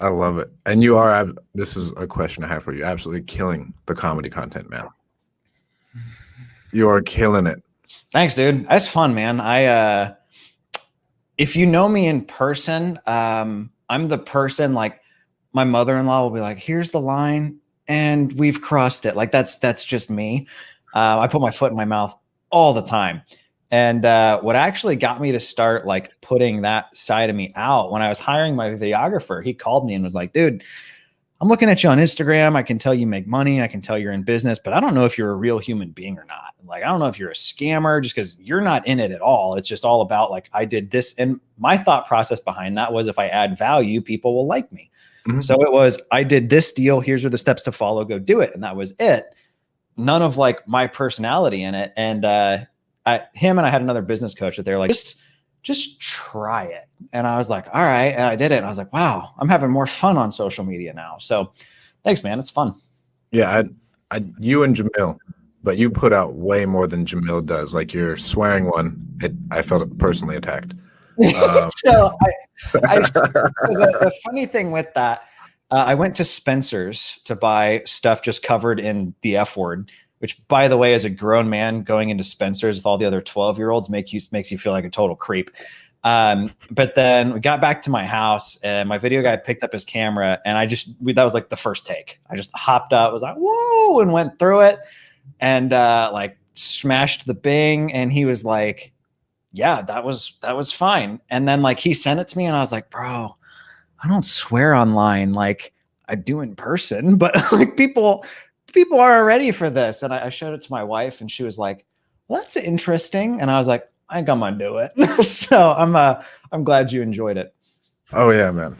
I love it. And you are, this is a question I have for you, absolutely killing the comedy content, man. You are killing it. Thanks, dude. That's fun, man. If you know me in person, I'm the person, like, my mother-in-law will be like, here's the line and we've crossed it. Like that's just me. I put my foot in my mouth all the time. And what actually got me to start like putting that side of me out, when I was hiring my videographer, he called me and was like, dude, I'm looking at you on Instagram. I can tell you make money. I can tell you're in business, but I don't know if you're a real human being or not. Like, I don't know if you're a scammer, just because you're not in it at all. It's just all about like, I did this. And my thought process behind that was, if I add value, people will like me. Mm-hmm. So it was, I did this deal. Here's are the steps to follow, go do it. And that was it. None of like my personality in it. And him and I had another business coach that they're like, just try it. And I was like, all right. And I did it. And I was like, wow, I'm having more fun on social media now. So thanks, man. It's fun. Yeah. You and Jamil, but you put out way more than Jamil does. Like your swearing one, I felt personally attacked. So the funny thing with that, I went to Spencer's to buy stuff just covered in the F word, which, by the way, as a grown man going into Spencer's with all the other 12-year-olds makes you feel like a total creep. But then we got back to my house and my video guy picked up his camera and that was like the first take. I just hopped up, was like, whoa, and went through it and like smashed the Bing. And he was like, yeah, that was fine. And then like he sent it to me and I was like, bro, I don't swear online like I do in person, but like people are ready for this. And I showed it to my wife and she was like, well, that's interesting. And I was like, I think I'm gonna do it. So I'm glad you enjoyed it. Oh yeah, man.